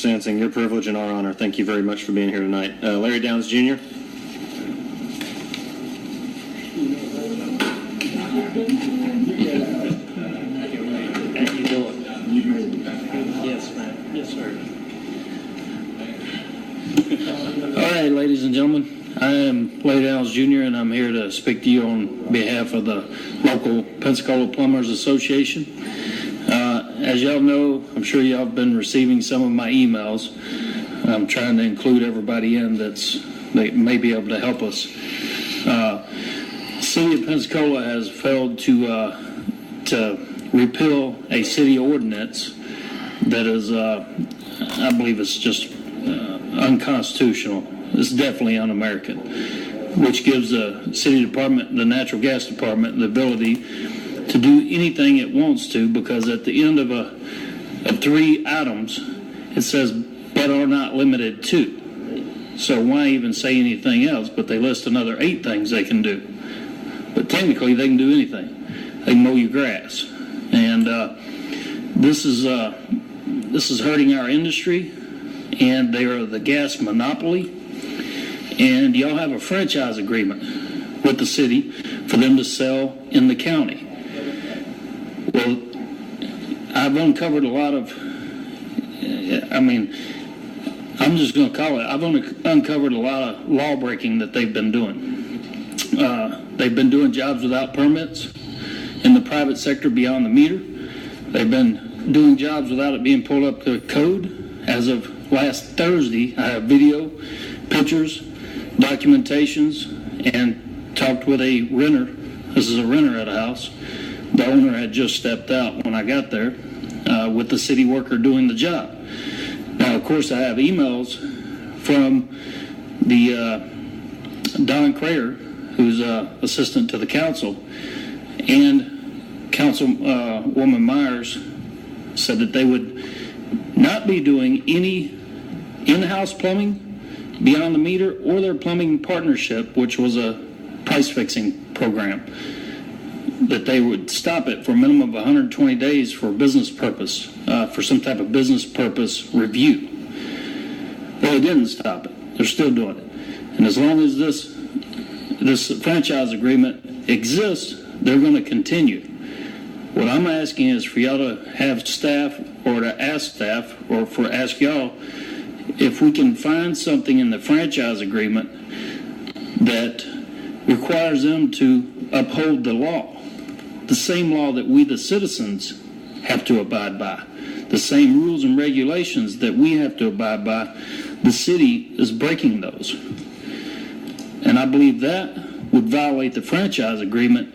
Sansing, your privilege and our honor. Thank you very much for being here tonight. Larry Downs, Jr. How you doing? Yes, ma'am. Yes, sir. All right, ladies and gentlemen, I am Larry Downs Jr., and I'm here to speak to you on behalf of the local Pensacola Plumbers Association. As y'all know, I'm sure y'all have been receiving some of my emails. I'm trying to include everybody in that may be able to help us. The City of Pensacola has failed to repeal a city ordinance that is, I believe it's just unconstitutional. It's definitely un-American, which gives the city department, the natural gas department, the ability to do anything it wants to, because at the end of 3 items, it says, but are not limited to. So why even say anything else? But they list another 8 things they can do. But technically, they can do anything. They can mow your grass. And this is hurting our industry, and they are the gas monopoly. And y'all have a franchise agreement with the city for them to sell in the county. Well, I've uncovered a lot of, I'm just going to call it, I've uncovered a lot of law breaking that they've been doing. They've been doing jobs without permits in the private sector beyond the meter. They've been doing jobs without it being pulled up to code. As of last Thursday, I have video, pictures, documentations, and talked with a renter. This is a renter at a house. The owner had just stepped out when I got there with the city worker doing the job. Now, of course, I have emails from the Don Crayer, who's assistant to the council, and Councilwoman Myers said that they would not be doing any in-house plumbing beyond the meter or their plumbing partnership, which was a price-fixing program, that they would stop it for a minimum of 120 days for business purpose, for some type of business purpose review. Well, they didn't stop it. They're still doing it. And as long as this franchise agreement exists, they're going to continue. What I'm asking is for y'all to have staff, or to ask staff, or ask y'all if we can find something in the franchise agreement that requires them to uphold the law, the same law that we, the citizens, have to abide by, the same rules and regulations that we have to abide by. The city is breaking those. And I believe that would violate the franchise agreement,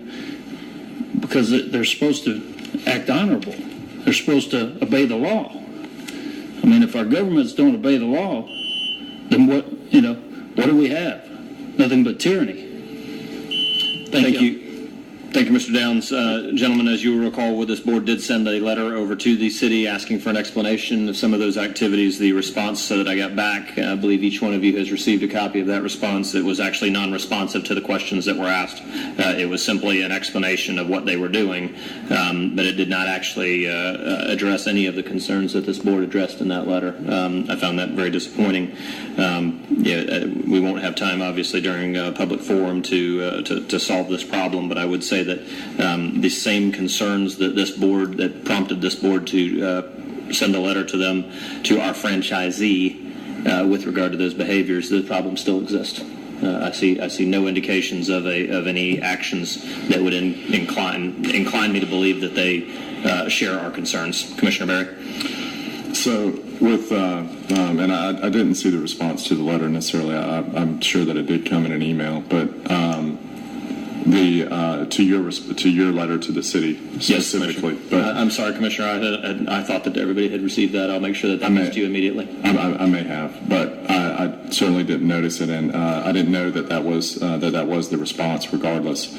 because they're supposed to act honorable. They're supposed to obey the law. I mean, if our governments don't obey the law, then what do we have? Nothing but tyranny. Thank you. Thank you, Mr. Downs. Gentlemen, as you will recall, this board did send a letter over to the city asking for an explanation of some of those activities. The response that I got back, I believe each one of you has received a copy of that response. It was actually non-responsive to the questions that were asked. It was simply an explanation of what they were doing, but it did not actually address any of the concerns that this board addressed in that letter. I found that very disappointing. We won't have time, obviously, during a public forum to solve this problem, but I would say that the same concerns that prompted this board to send a letter to them, to our franchisee, with regard to those behaviors, the problem still exists. I see no indications of any actions that would incline me to believe that they share our concerns. Commissioner Berry. So with, and I didn't see the response to the letter necessarily. I'm sure that it did come in an email, but to your letter to the city specifically. Yes, but I'm sorry, Commissioner. I thought that everybody had received that. I'll make sure that gets to you immediately. I may have, but I certainly didn't notice it, and I didn't know that was the response. Regardless,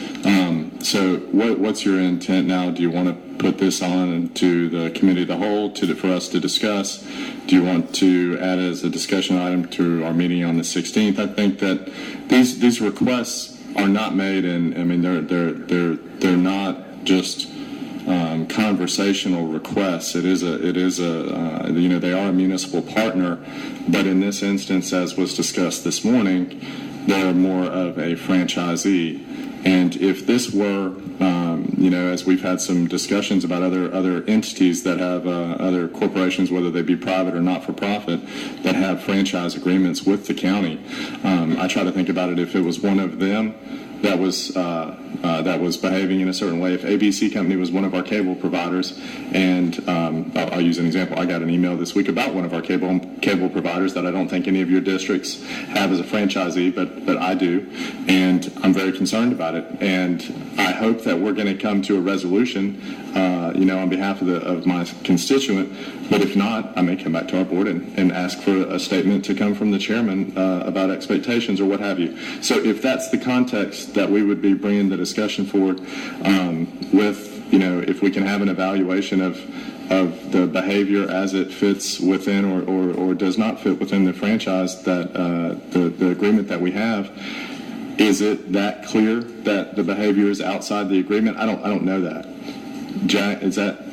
so what's your intent now? Do you want to put this on to the committee of the whole for us to discuss? Do you want to add it as a discussion item to our meeting on the 16th? I think that these requests are not made, and I mean they're not just conversational requests. It is a they are a municipal partner, but in this instance, as was discussed this morning, they're more of a franchisee. And if this were, as we've had some discussions about other entities that have other corporations, whether they be private or not for profit, that have franchise agreements with the county, I try to think about it if it was one of them that was behaving in a certain way. If ABC Company was one of our cable providers, and I'll use an example. I got an email this week about one of our cable providers that I don't think any of your districts have as a franchisee, but I do, and I'm very concerned about it. And I hope that we're going to come to a resolution, on behalf of my constituent. But if not, I may come back to our board and ask for a statement to come from the chairman about expectations or what have you. So if that's the context that we would be bringing the discussion forward if we can have an evaluation of the behavior as it fits within or does not fit within the franchise, that the agreement that we have, is it that clear that the behavior is outside the agreement? I don't know that. Jack, is that?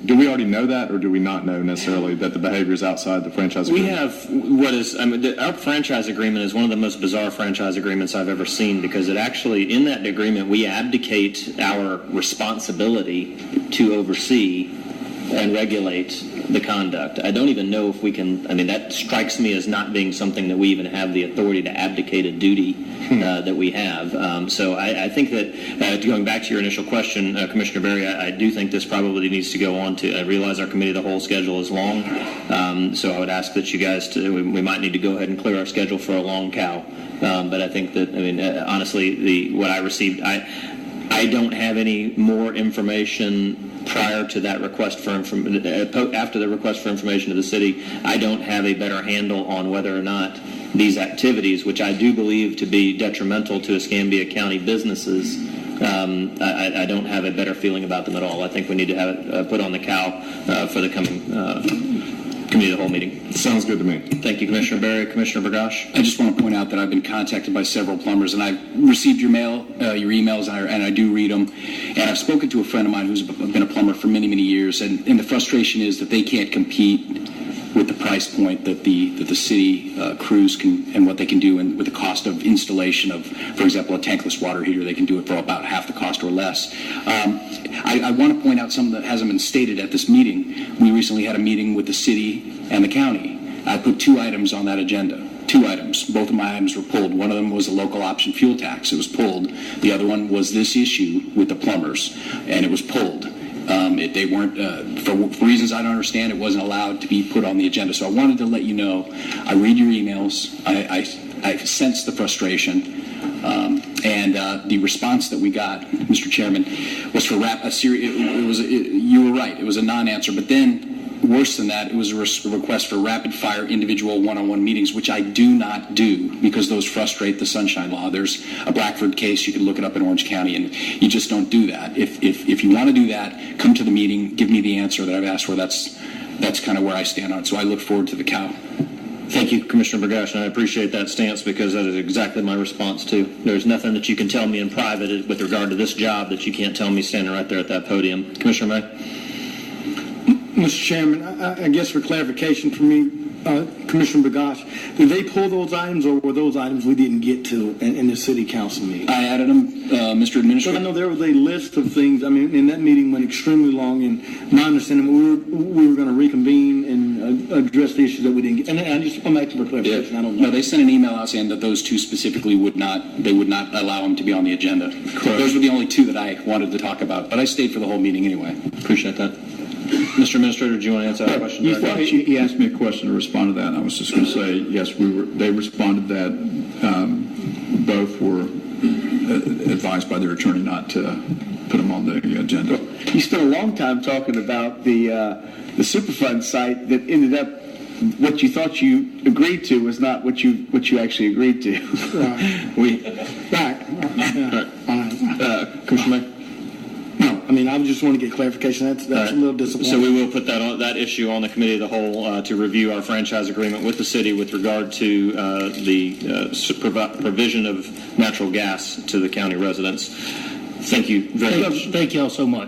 Do we already know that, or do we not know necessarily that the behavior is outside the franchise agreement? We have our franchise agreement is one of the most bizarre franchise agreements I've ever seen, because it actually, in that agreement, we abdicate our responsibility to oversee and regulate the conduct. I don't even know if we can, that strikes me as not being something that we even have the authority to abdicate a duty that we have. So I think that, going back to your initial question, Commissioner Berry, I do think this probably needs to go on to, I realize our committee of the whole schedule is long, so I would ask that you guys, we might need to go ahead and clear our schedule for a long cow. But I think that, honestly, what I received, I don't have any more information prior to that request for after the request for information to the city. I don't have a better handle on whether or not these activities, which I do believe to be detrimental to Escambia County businesses, I don't have a better feeling about them at all. I think we need to have it put on the cow for the coming committee of the whole meeting. Sounds good to me. Thank you, Commissioner Berry. Commissioner Bergosh? I just want to point out that I've been contacted by several plumbers, and I've received your emails, and I do read them. And I've spoken to a friend of mine who's been a plumber for many, many years, and the frustration is that they can't compete with the price point that the city crews can, and what they can do, and with the cost of installation of, for example, a tankless water heater. They can do it for about half the cost or less. I want to point out something that hasn't been stated at this meeting. We recently had a meeting with the city and the county. I put 2 items on that agenda. 2 items. Both of my items were pulled. One of them was a local option fuel tax. It was pulled. The other one was this issue with the plumbers, and it was pulled. They weren't, for reasons I don't understand, it wasn't allowed to be put on the agenda. So I wanted to let you know, I read your emails, I sense the frustration, and the response that we got, Mr. Chairman, was for you were right, it was a non-answer, but then, worse than that, it was a request for rapid-fire individual one-on-one meetings, which I do not do because those frustrate the Sunshine Law. There's a Blackford case. You can look it up in Orange County, and you just don't do that. If you want to do that, come to the meeting, give me the answer that I've asked for. That's kind of where I stand on it. So I look forward to the cow. Thank you, Commissioner Bergosh, and I appreciate that stance, because that is exactly my response, too. There's nothing that you can tell me in private with regard to this job that you can't tell me standing right there at that podium. Commissioner May? Mr. Chairman, I guess for clarification for me, Commissioner Bergosh, did they pull those items, or were those items we didn't get to in the city council meeting? I added them, Mr. Administrator. I know there was a list of things. And that meeting went extremely long, and my understanding, we were going to reconvene and address the issues that we didn't get. And I just want to make for clarification. Yeah. I don't know. No, they sent an email out saying that those 2 specifically would not allow them to be on the agenda. Correct. Those were the only 2 that I wanted to talk about, but I stayed for the whole meeting anyway. Appreciate that. Mr. Administrator, do you want to answer that question? He asked me a question to respond to that, and I was just going to say, yes, they responded that both were advised by their attorney not to put them on the agenda. You spent a long time talking about the Superfund site that ended up, what you thought you agreed to was not what you actually agreed to. Commissioner May? No, I just want to get clarification. That's a little disappointing. So we will put that issue on the committee of the whole to review our franchise agreement with the city with regard to the provision of natural gas to the county residents. Thank you very much. Thank you all so much.